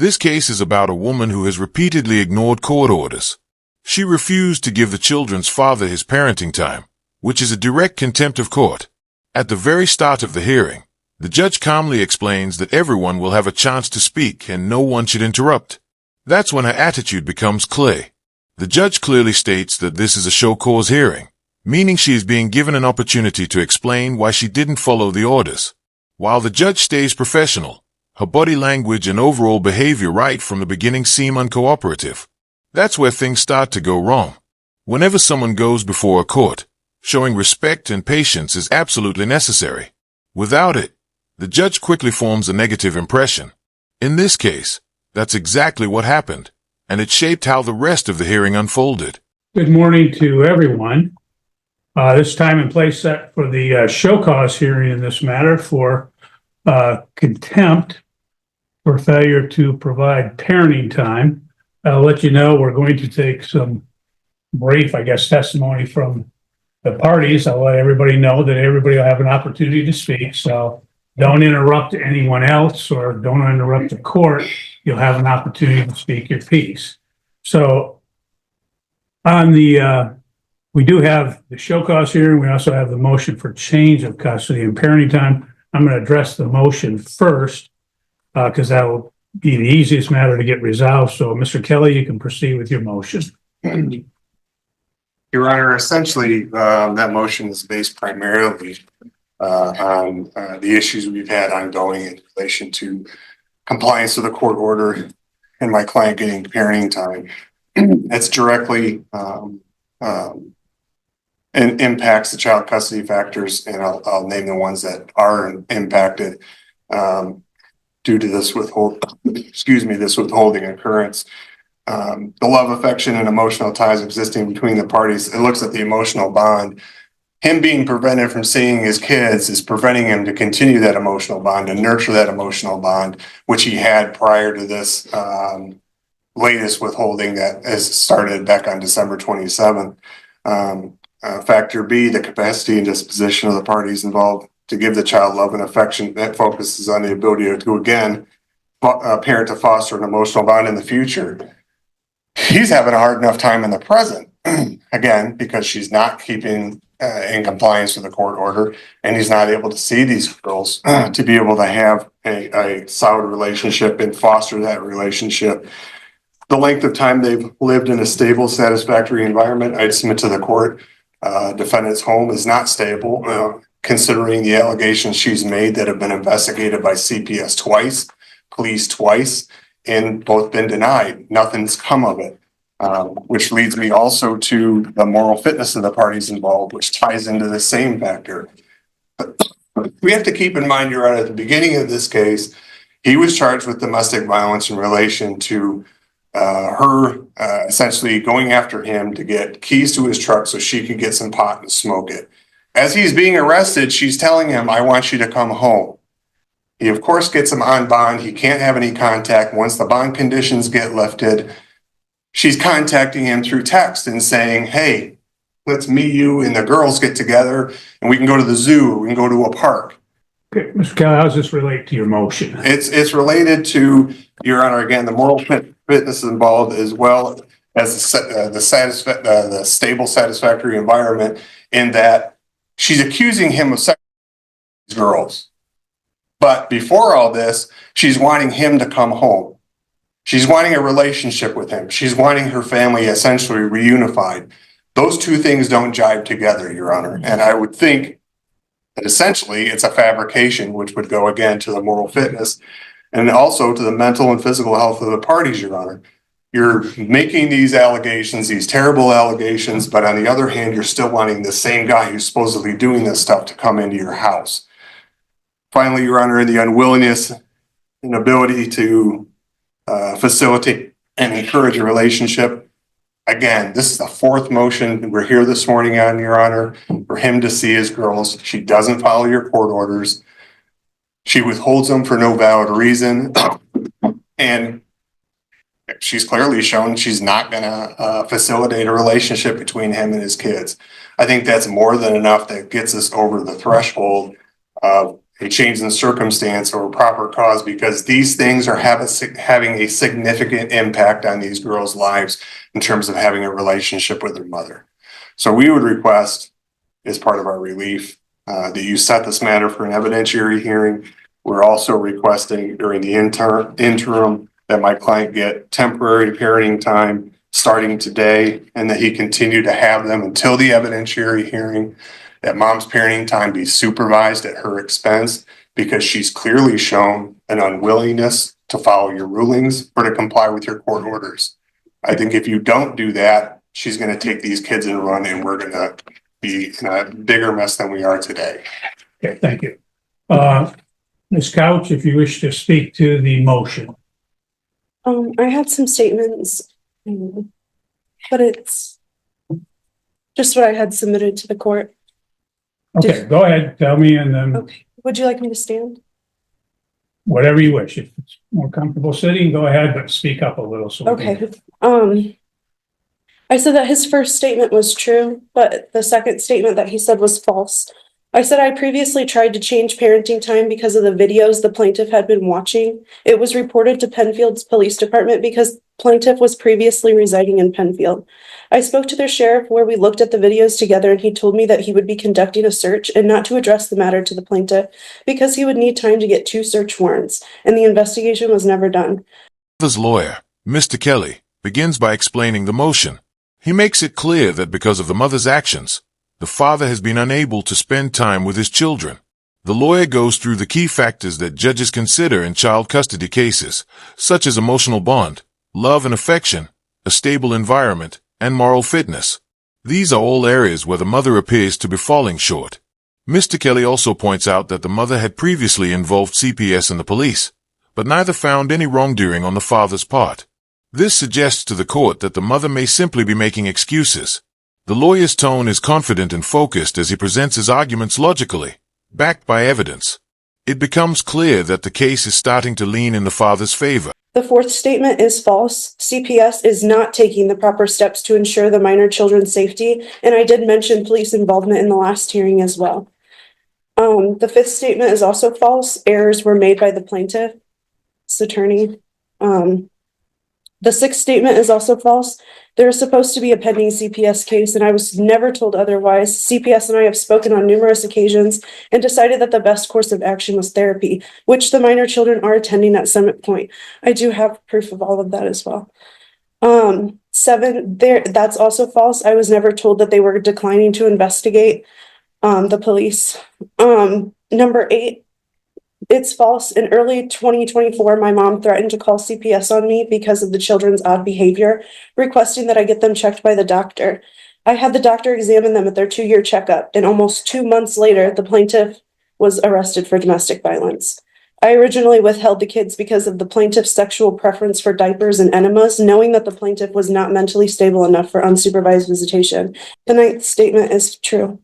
This case is about a woman who has repeatedly ignored court orders. She refused to give the children's father his parenting time, which is a direct contempt of court. At the very start of the hearing, the judge calmly explains that everyone will have a chance to speak and no one should interrupt. That's when her attitude becomes clay. The judge clearly states that this is a show cause hearing, meaning she is being given an opportunity to explain why she didn't follow the orders. While the judge stays professional, her body language and overall behavior right from the beginning seem uncooperative. That's where things start to go wrong. Whenever someone goes before a court, showing respect and patience is absolutely necessary. Without it, the judge quickly forms a negative impression. In this case, that's exactly what happened, and it shaped how the rest of the hearing unfolded. Good morning to everyone. This time and place set for the show cause hearing in this matter for contempt for failure to provide parenting time. I'll let you know we're going to take some brief, testimony from the parties. I'll let everybody know that everybody will have an opportunity to speak. So don't interrupt anyone else or don't interrupt the court. You'll have an opportunity to speak your piece. So on the, we do have the show cause hearing. We also have the motion for change of custody and parenting time. I'm going to address the motion first because that will be the easiest matter to get resolved. So Mr. Kelly, you can proceed with your motion. Your Honor, essentially, that motion is based primarily on the issues we've had ongoing in relation to compliance with the court order and my client getting parenting time. It's directly and impacts the child custody factors, and I'll name the ones that are impacted due to this withholding occurrence. The love, affection, and emotional ties existing between the parties. It looks at the emotional bond. Him being prevented from seeing his kids is preventing him to continue that emotional bond and nurture that emotional bond, which he had prior to this latest withholding that has started back on December 27th. Factor B, the capacity and disposition of the parties involved to give the child love and affection that focuses on the ability to, again, parent to foster an emotional bond in the future. He's having a hard enough time in the present, again, because she's not keeping in compliance with the court order, and he's not able to see these girls to be able to have a solid relationship and foster that relationship. The length of time they've lived in a stable, satisfactory environment, I'd submit to the court, defendant's home is not stable, considering the allegations she's made that have been investigated by CPS twice, police twice, and both been denied. Nothing's come of it, which leads me also to the moral fitness of the parties involved, which ties into the same factor. We have to keep in mind, Your Honor, at the beginning of this case, he was charged with domestic violence in relation to her essentially going after him to get keys to his truck so she could get some pot and smoke it. As he's being arrested, she's telling him, "I want you to come home." He, of course, gets him on bond. He can't have any contact. Once the bond conditions get lifted, she's contacting him through text and saying, "Hey, let's meet you and the girls get together and we can go to the zoo, we can go to a park." Okay, Mr. Kelly, how does this relate to your motion? It's related to, Your Honor, again, the moral fitness involved, as well as the stable, satisfactory environment, in that she's accusing him of sex with girls. But before all this, she's wanting him to come home. She's wanting a relationship with him. She's wanting her family essentially reunified. Those two things don't jive together, Your Honor. And I would think that essentially it's a fabrication, which would go again to the moral fitness and also to the mental and physical health of the parties, Your Honor. You're making these allegations, these terrible allegations, but on the other hand, you're still wanting the same guy who's supposedly doing this stuff to come into your house. Finally, Your Honor, the unwillingness and ability to facilitate and encourage a relationship. Again, this is the fourth motion we're here this morning on, Your Honor, for him to see his girls. She doesn't follow your court orders. She withholds them for no valid reason. And she's clearly shown she's not going to facilitate a relationship between him and his kids. I think that's more than enough that gets us over the threshold of a change in circumstance or proper cause, because these things are having a significant impact on these girls' lives in terms of having a relationship with their mother. So we would request, as part of our relief, that you set this matter for an evidentiary hearing. We're also requesting during the interim that my client get temporary parenting time starting today, and that he continue to have them until the evidentiary hearing. That mom's parenting time be supervised at her expense, because she's clearly shown an unwillingness to follow your rulings or to comply with your court orders. I think if you don't do that, she's going to take these kids and run, and we're going to be in a bigger mess than we are today. Okay, thank you. Ms. Couch, if you wish to speak to the motion. I had some statements, but it's just what I had submitted to the court. Okay, go ahead, tell me, and then Okay, would you like me to stand? whatever you wish. If it's more comfortable sitting, go ahead, but speak up a little. So we can- Okay, I said that his first statement was true, but the second statement that he said was false. I said I previously tried to change parenting time because of the videos the plaintiff had been watching. It was reported to Penfield's police department because plaintiff was previously residing in Penfield. I spoke to their sheriff where we looked at the videos together, and he told me that he would be conducting a search and not to address the matter to the plaintiff because he would need time to get 2 search warrants, and the investigation was never done. Mother's lawyer, Mr. Kelly, begins by explaining the motion. He makes it clear that because of the mother's actions, the father has been unable to spend time with his children. The lawyer goes through the key factors that judges consider in child custody cases, such as emotional bond, love and affection, a stable environment, and moral fitness. These are all areas where the mother appears to be falling short. Mr. Kelly also points out that the mother had previously involved CPS and the police, but neither found any wrongdoing on the father's part. This suggests to the court that the mother may simply be making excuses. The lawyer's tone is confident and focused as he presents his arguments logically, backed by evidence. It becomes clear that the case is starting to lean in the father's favor. The fourth statement is false. CPS is not taking the proper steps to ensure the minor children's safety, and I did mention police involvement in the last hearing as well. The fifth statement is also false. Errors were made by the plaintiff's attorney. The sixth statement is also false. There is supposed to be a pending CPS case, and I was never told otherwise. CPS and I have spoken on numerous occasions and decided that the best course of action was therapy, which the minor children are attending at Summit Point. I do have proof of all of that as well. That's also false. I was never told that they were declining to investigate the police. Number 8, it's false. In early 2024, my mom threatened to call CPS on me because of the children's odd behavior, requesting that I get them checked by the doctor. I had the doctor examine them at their 2-year checkup, and almost 2 months later, the plaintiff was arrested for domestic violence. I originally withheld the kids because of the plaintiff's sexual preference for diapers and enemas, knowing that the plaintiff was not mentally stable enough for unsupervised visitation. The 9th statement is true.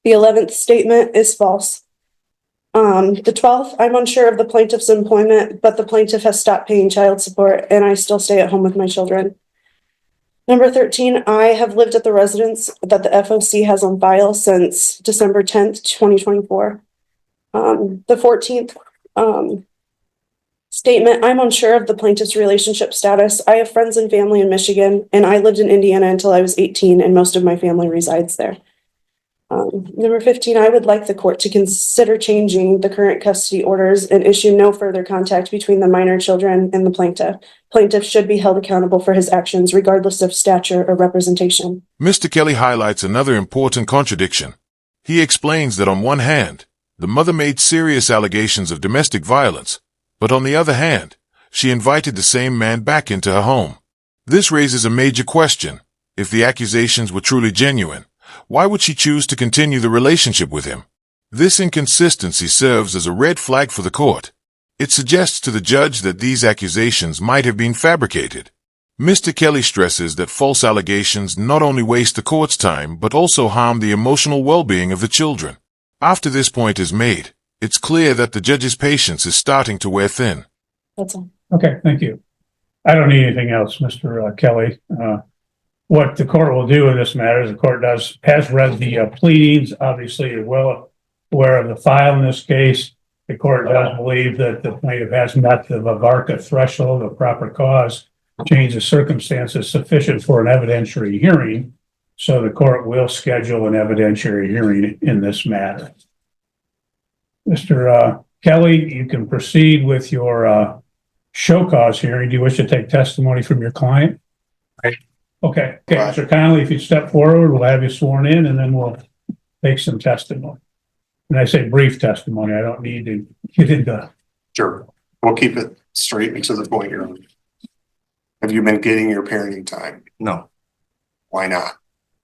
The 11th statement is false. The 12th, I'm unsure of the plaintiff's employment, but the plaintiff has stopped paying child support, and I still stay at home with my children. Number 13, I have lived at the residence that the FOC has on file since December 10th, 2024. The 14th statement, I'm unsure of the plaintiff's relationship status. I have friends and family in Michigan, and I lived in Indiana until I was 18, and most of my family resides there. Number 15, I would like the court to consider changing the current custody orders and issue no further contact between the minor children and the plaintiff. Plaintiff should be held accountable for his actions, regardless of stature or representation. Mr. Kelly highlights another important contradiction. He explains that on one hand, the mother made serious allegations of domestic violence, but on the other hand, she invited the same man back into her home. This raises a major question. If the accusations were truly genuine, why would she choose to continue the relationship with him? This inconsistency serves as a red flag for the court. It suggests to the judge that these accusations might have been fabricated. Mr. Kelly stresses that false allegations not only waste the court's time but also harm the emotional well-being of the children. After this point is made, it's clear that the judge's patience is starting to wear thin. That's all. Okay, thank you. I don't need anything else, Mr. Kelly. What the court will do in this matter is the court has read the pleadings, obviously, well aware of the file in this case. The court does believe that the plaintiff has met the VARCA threshold of proper cause, change of circumstances sufficient for an evidentiary hearing. So the court will schedule an evidentiary hearing in this matter. Mr. Kelly, you can proceed with your show cause hearing. Do you wish to take testimony from your client? Right. Okay, Mr. Connolly, if you step forward, we'll have you sworn in and then we'll take some testimony. And I say brief testimony, I don't need to get into. Sure. We'll keep it straight and to the point here. Have you been getting your parenting time? No, Why not?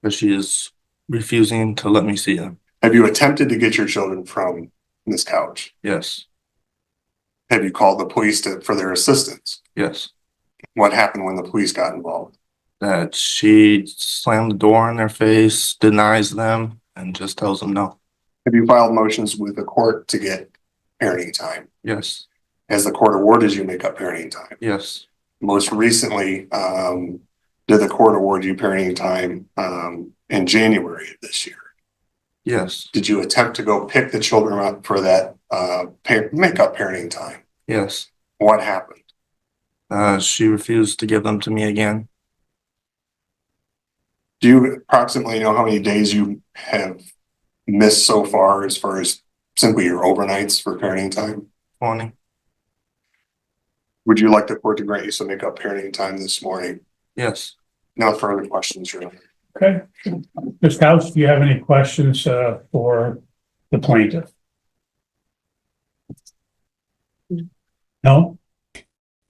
but she is refusing to let me see them. Have you attempted to get your children from this couch? Yes, Have you called the police for their assistance? yes. What happened when the police got involved? That she slammed the door in their face, denies them, and just tells them no. Have you filed motions with the court to get parenting time? Yes, Has the court awarded you make up parenting time? yes, Most recently, did the court award you parenting time in January of this year? yes, Did you attempt to go pick the children up for that make up parenting time? yes. What happened? She refused to give them to me again. Do you approximately know how many days you have missed so far as simply your overnights for parenting time? 20. Would you like the court to grant you some make up parenting time this morning? Yes. No further questions, Your Honor. Okay. Ms. Couch, do you have any questions for the plaintiff? No?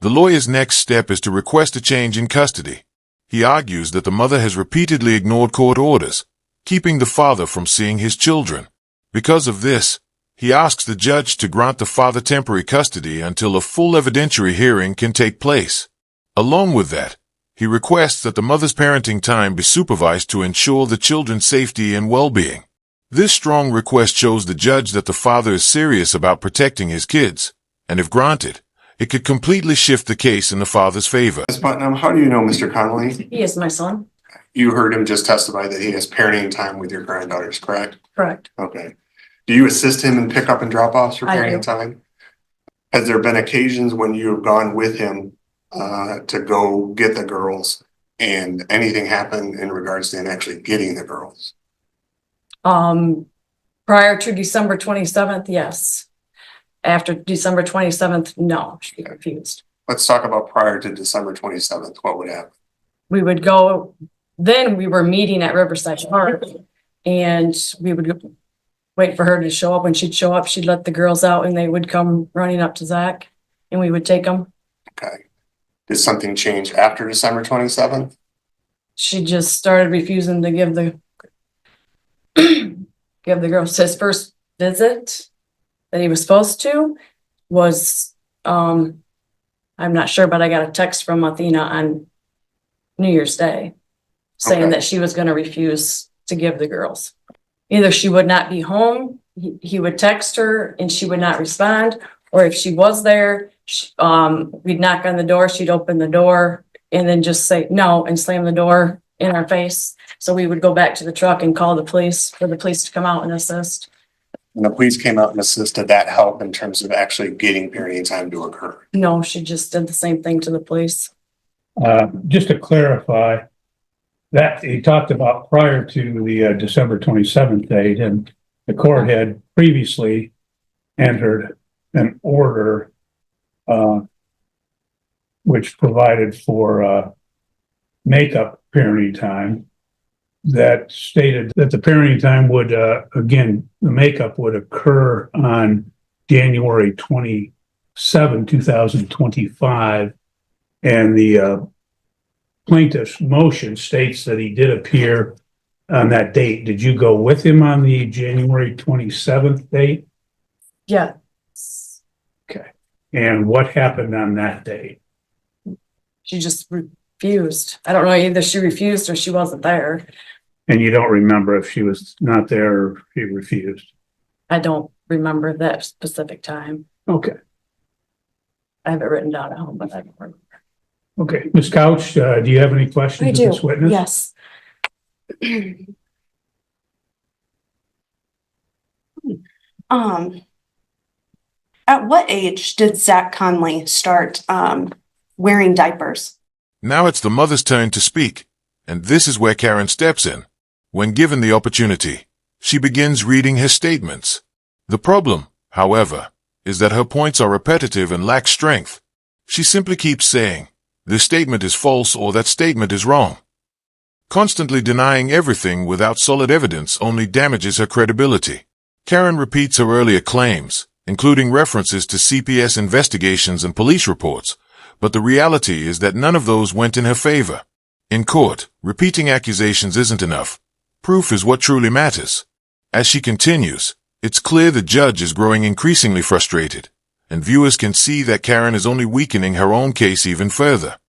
The lawyer's next step is to request a change in custody. He argues that the mother has repeatedly ignored court orders, keeping the father from seeing his children. Because of this, he asks the judge to grant the father temporary custody until a full evidentiary hearing can take place. Along with that, he requests that the mother's parenting time be supervised to ensure the children's safety and well-being. This strong request shows the judge that the father is serious about protecting his kids, and if granted, it could completely shift the case in the father's favor. Ms. Putnam, how do you know Mr. Connolly? He is my son. You heard him just testify that he has parenting time with your granddaughters, correct? Correct. Okay. Do you assist him in pickup and drop offs for I do. parenting time? Has there been occasions when you have gone with him to go get the girls and anything happened in regards to him actually getting the girls? Prior to December 27th, yes. After December 27th, no, she refused. Let's talk about prior to December 27th. What would happen? We would go, then we were meeting at Riverside Park and we would wait for her to show up. When she'd show up, she'd let the girls out and they would come running up to Zach and we would take them. Okay. Did something change after December 27th? She just started refusing to give the give the girls. His first visit that he was supposed to was I'm not sure, but I got a text from Athena on New Year's Day saying Okay. that she was going to refuse to give the girls. Either she would not be home, he would text her and she would not respond, or if she was there, we'd knock on the door, she'd open the door and then just say no and slam the door in our face. So we would go back to the truck and call the police for the police to come out and assist. And the police came out and assisted that help in terms of actually getting parenting time to occur. No, she just did the same thing to the police. Just to clarify, that he talked about prior to the December 27th date, and the court had previously entered an order which provided for makeup parenting time that stated that the parenting time would, again, the makeup would occur on January 27, 2025. And the plaintiff's motion states that he did appear on that date. Did you go with him on the January 27th date? Yeah. Okay. And what happened on that date? She just refused. I don't know, either she refused or she wasn't there. And you don't remember if she was not there or if she refused? I don't remember that specific time. Okay. I have it written down at home, but I don't remember. Okay. Ms. Couch, do you have any questions I of do, this witness? yes. At what age did Zach Conley start, wearing diapers? Now it's the mother's turn to speak, and this is where Karen steps in. When given the opportunity, she begins reading her statements. The problem, however, is that her points are repetitive and lack strength. She simply keeps saying, "This statement is false" or "That statement is wrong." Constantly denying everything without solid evidence only damages her credibility. Karen repeats her earlier claims, including references to CPS investigations and police reports, but the reality is that none of those went in her favor. In court, repeating accusations isn't enough. Proof is what truly matters. As she continues, it's clear the judge is growing increasingly frustrated, and viewers can see that Karen is only weakening her own case even further.